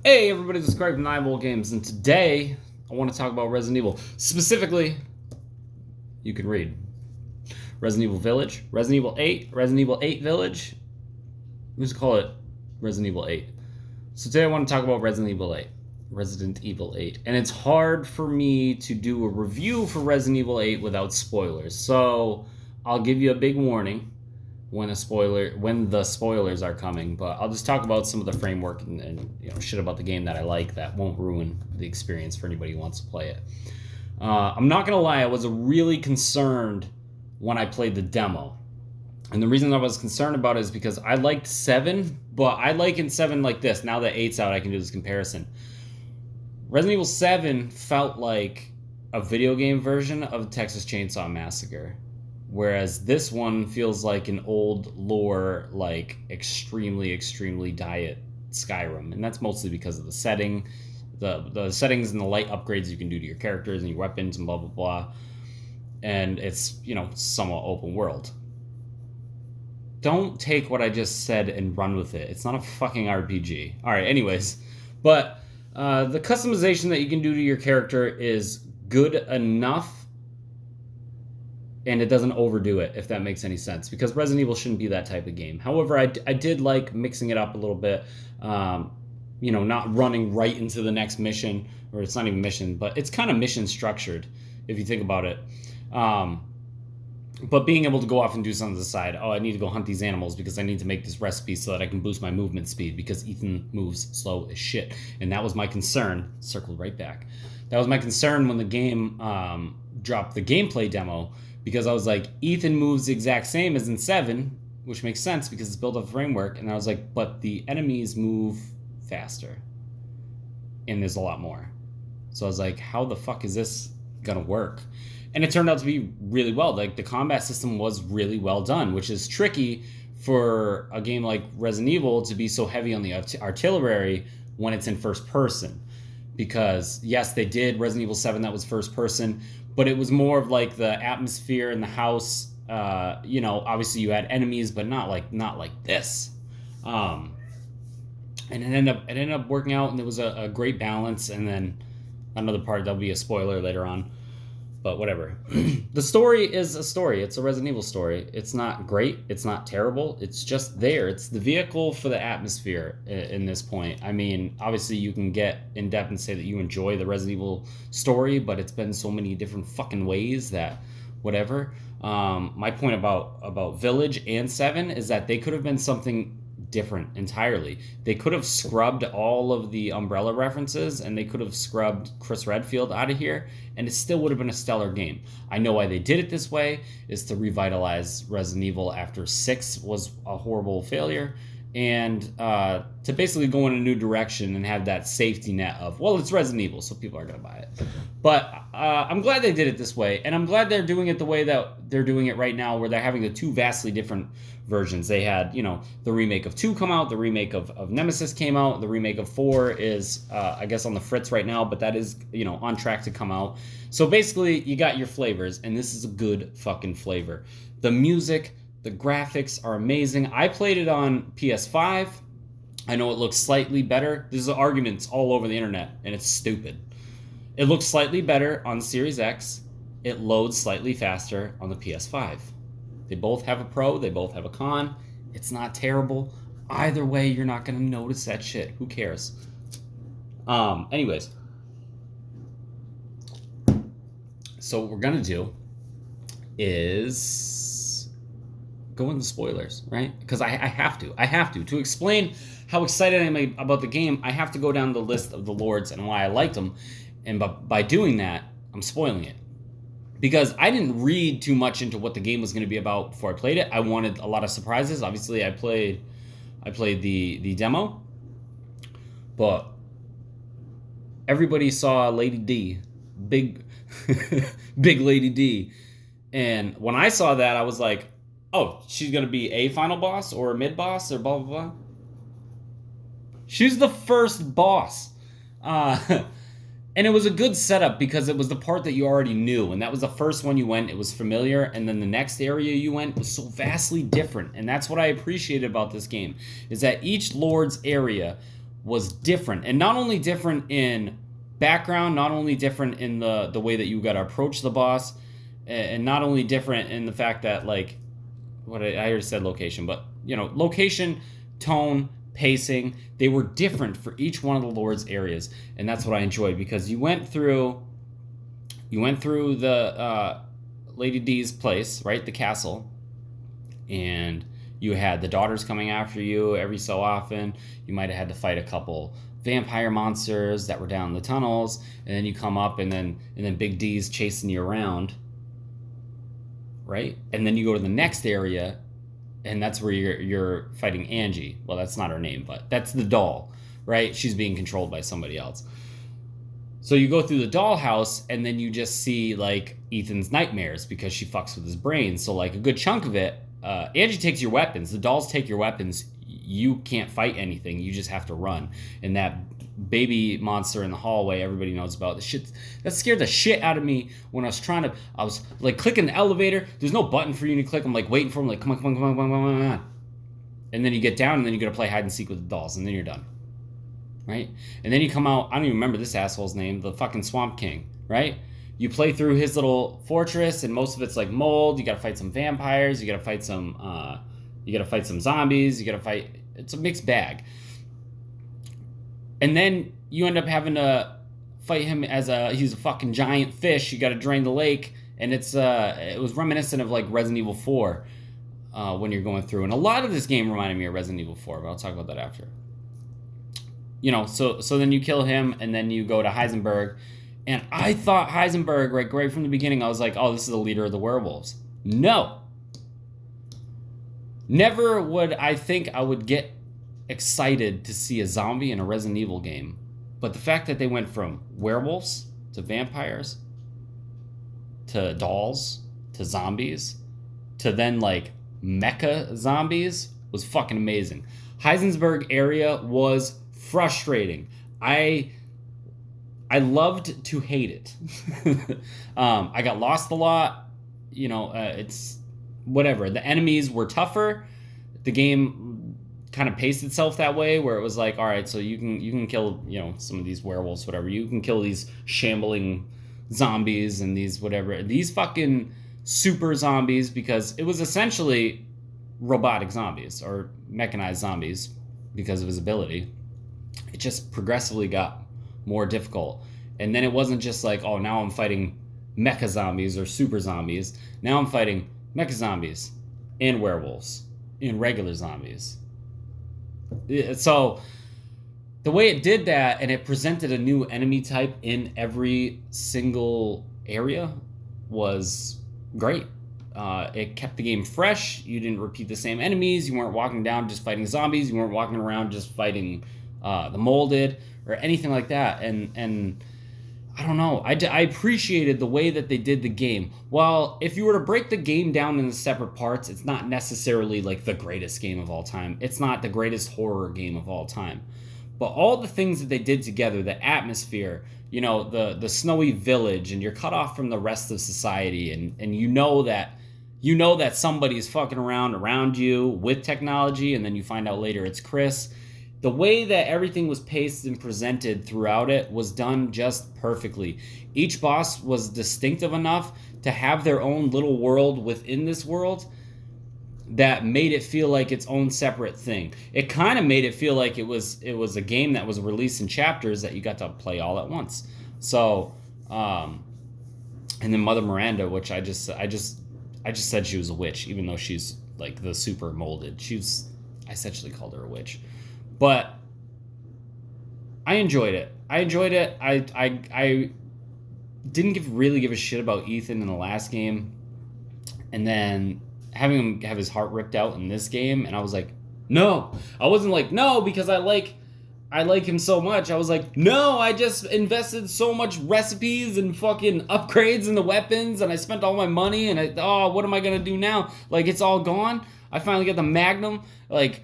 Hey everybody, this is Craig from 9 Volt Games, and today I want to talk about Resident Evil. Specifically, you can read Resident Evil Village, Resident Evil 8, Resident Evil 8 Village. We just call it Resident Evil 8. So today I want to talk about Resident Evil 8. Resident Evil 8. And it's hard for me to do a review for Resident Evil 8 without spoilers. So I'll give you a big warning when the spoilers are coming, but I'll just talk about some of the framework and shit about the game that I like that won't ruin the experience for anybody who wants to play it. I'm not gonna lie, I was really concerned when I played the demo, and the reason I was concerned about it is because I liked 7, but I like in 7 like this. Now that 8's out, I can do this comparison. Resident Evil 7 felt like a video game version of Texas Chainsaw Massacre. Whereas this one feels like an old lore, like extremely diet Skyrim. And that's mostly because of the setting, the settings and the light upgrades you can do to your characters and your weapons and blah, blah, blah. And it's, somewhat open world. Don't take what I just said and run with it. It's not a fucking RPG. All right, anyways. But the customization that you can do to your character is good enough, and it doesn't overdo it, if that makes any sense, because Resident Evil shouldn't be that type of game. However, I did like mixing it up a little bit, not running right into the next mission, or it's not even mission, but it's kind of mission structured, if you think about it. But being able to go off and do something on the side. Oh, I need to go hunt these animals because I need to make this recipe so that I can boost my movement speed, because Ethan moves slow as shit. And that was my concern. Circled right back. That was my concern when the game dropped the gameplay demo, because I was like, Ethan moves the exact same as in 7, which makes sense because it's built up framework. And I was like, but the enemies move faster. And there's a lot more. So I was like, how the fuck is this gonna work? And it turned out to be really well. Like, the combat system was really well done, which is tricky for a game like Resident Evil to be so heavy on the artillery when it's in first person. Because yes, they did Resident Evil 7, that was first person, but it was more of like the atmosphere in the house. Obviously you had enemies, but not like this. And it ended up working out, and there was a great balance. And then another part that'll be a spoiler later on, but whatever. The story is a story. It's a Resident Evil story. It's not great. It's not terrible. It's just there. It's the vehicle for the atmosphere in this point. I mean, obviously you can get in depth and say that you enjoy the Resident Evil story, but it's been so many different fucking ways that whatever. My point about Village and 7 is that they could have been something different entirely. They could have scrubbed all of the Umbrella references, and they could have scrubbed Chris Redfield out of here, and it still would have been a stellar game. I know why they did it this way, is to revitalize Resident Evil after 6 was a horrible failure, and to basically go in a new direction and have that safety net of, well, it's Resident Evil, so people are going to buy it. But I'm glad they did it this way, and I'm glad they're doing it the way that they're doing it right now, where they're having the two vastly different versions. They had, the remake of 2 come out, the remake of Nemesis came out, the remake of 4 is, I guess, on the fritz right now, but that is, on track to come out. So basically, you got your flavors, and this is a good fucking flavor. The music, the graphics are amazing. I played it on PS5. I know it looks slightly better. There's arguments all over the internet, and it's stupid. It looks slightly better on the Series X. It loads slightly faster on the PS5. They both have a pro, they both have a con. It's not terrible. Either way, you're not going to notice that shit. Who cares? Anyways. So what we're going to do is go into spoilers, right? Because I have to. I have to. To explain how excited I am about the game, I have to go down the list of the lords and why I liked them. And by doing that, I'm spoiling it. Because I didn't read too much into what the game was going to be about before I played it. I wanted a lot of surprises. Obviously, I played the demo, but everybody saw Lady D, big Lady D, and when I saw that, I was like, oh, she's going to be a final boss or a mid boss or blah blah blah. She's the first boss. And it was a good setup because it was the part that you already knew. And that was the first one you went. It was familiar. And then the next area you went was so vastly different. And that's what I appreciated about this game, is that each Lord's area was different, and not only different in background, not only different in the way that you got to approach the boss, and not only different in the fact that like what I already said location, but location, tone, pacing, they were different for each one of the Lord's areas, and that's what I enjoyed because you went through the Lady D's place, right, the castle, and you had the daughters coming after you every so often. You might have had to fight a couple vampire monsters that were down the tunnels, and then you come up, and then Big D's chasing you around, right? And then you go to the next area, and that's where you're fighting Angie. Well, that's not her name, but that's the doll, right? She's being controlled by somebody else. So you go through the dollhouse, and then you just see like Ethan's nightmares because she fucks with his brain. So like a good chunk of it, Angie takes your weapons. The dolls take your weapons. You can't fight anything. You just have to run. And that baby monster in the hallway, everybody knows about. The shit that scared the shit out of me when I was like clicking the elevator. There's no button for you to click. I'm like waiting for him, like come on. And then you get down, and then you gotta play hide and seek with the dolls, and then you're done. Right? And then you come out, I don't even remember this asshole's name, the fucking Swamp King, right? You play through his little fortress, and most of it's like mold. You gotta fight some vampires, you gotta fight some zombies, it's a mixed bag. And then you end up having to fight him he's a fucking giant fish. You gotta drain the lake, and it was reminiscent of like Resident Evil 4 when you're going through. And a lot of this game reminded me of Resident Evil 4, but I'll talk about that after. So then you kill him, and then you go to Heisenberg, and I thought Heisenberg, right from the beginning, I was like, oh, this is the leader of the werewolves. No. Never would I think I would get excited to see a zombie in a Resident Evil game, but the fact that they went from werewolves to vampires to dolls to zombies to then like mecha zombies was fucking amazing. Heisenberg area was frustrating. I loved to hate it. I got lost a lot. It's whatever. The enemies were tougher. The game kind of paced itself that way, where it was like, all right, so you can kill some of these werewolves, whatever. You can kill these shambling zombies and these fucking super zombies, because it was essentially robotic zombies or mechanized zombies because of his ability. It just progressively got more difficult. And then it wasn't just like, oh, now I'm fighting mecha zombies or super zombies. Now I'm fighting mecha zombies and werewolves and regular zombies. So the way it did that, and it presented a new enemy type in every single area, was great. It kept the game fresh. You didn't repeat the same enemies. You weren't walking down just fighting zombies. You weren't walking around just fighting the molded or anything like that. And I don't know. I appreciated the way that they did the game. While if you were to break the game down into separate parts, it's not necessarily like the greatest game of all time. It's not the greatest horror game of all time. But all the things that they did together, the atmosphere, the snowy village, and you're cut off from the rest of society, and you know that somebody's fucking around you with technology, and then you find out later it's Chris. The way that everything was paced and presented throughout it was done just perfectly. Each boss was distinctive enough to have their own little world within this world that made it feel like its own separate thing. It kind of made it feel like it was a game that was released in chapters that you got to play all at once. So, and then Mother Miranda, which I just said she was a witch, even though she's like the super molded. I essentially called her a witch. But I enjoyed it. I didn't really give a shit about Ethan in the last game. And then having him have his heart ripped out in this game, and I was like, no. I wasn't like, no, because I like him so much. I was like, no, I just invested so much recipes and fucking upgrades in the weapons, and I spent all my money, and what am I gonna do now? Like, it's all gone. I finally got the Magnum. Like,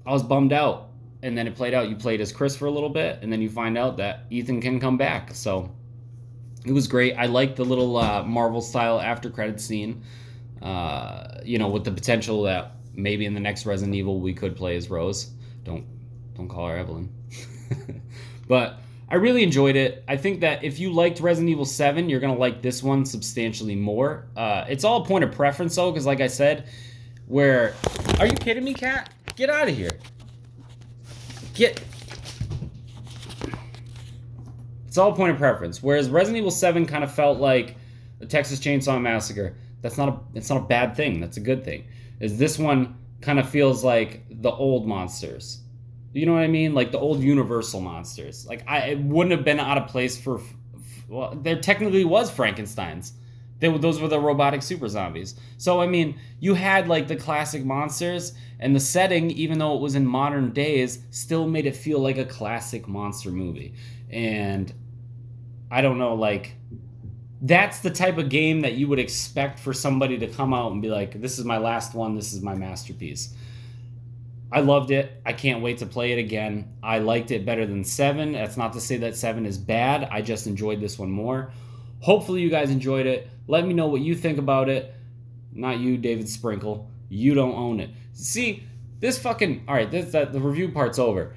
I was bummed out. And then it played out. You played as Chris for a little bit, and then you find out that Ethan can come back. So it was great. I liked the little Marvel-style after-credits scene, with the potential that maybe in the next Resident Evil we could play as Rose. Don't Don't call her Evelyn. But I really enjoyed it. I think that if you liked Resident Evil 7, you're going to like this one substantially more. It's all a point of preference, though, because like I said, where... Are you kidding me, cat? Get out of here. It's all a point of preference. Whereas Resident Evil 7 kind of felt like the Texas Chainsaw Massacre. It's not a bad thing. That's a good thing. Is this one kind of feels like the old monsters. You know what I mean? Like the old Universal monsters. Like it wouldn't have been out of place for well, there technically was Frankenstein's. Those were the robotic super zombies. So I mean, you had like the classic monsters, and the setting, even though it was in modern days, still made it feel like a classic monster movie. And I don't know, like that's the type of game that you would expect for somebody to come out and be like, this is my last one, this is my masterpiece. I loved it. I can't wait to play it again. I liked it better than 7. That's not to say that 7 is bad. I just enjoyed this one more. Hopefully you guys enjoyed it. Let me know what you think about it. Not you, David Sprinkle. You don't own it. See, this fucking... Alright, the review part's over.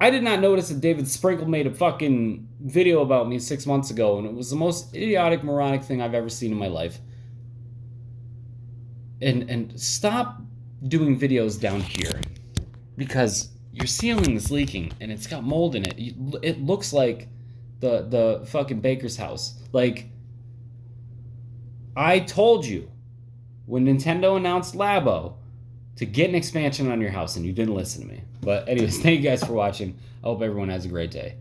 I did not notice that David Sprinkle made a fucking video about me 6 months ago, and it was the most idiotic, moronic thing I've ever seen in my life. And stop doing videos down here, because your ceiling is leaking, and it's got mold in it. It looks like the fucking baker's house. Like, I told you when Nintendo announced Labo to get an expansion on your house, and you didn't listen to me. But anyways, thank you guys for watching. I hope everyone has a great day.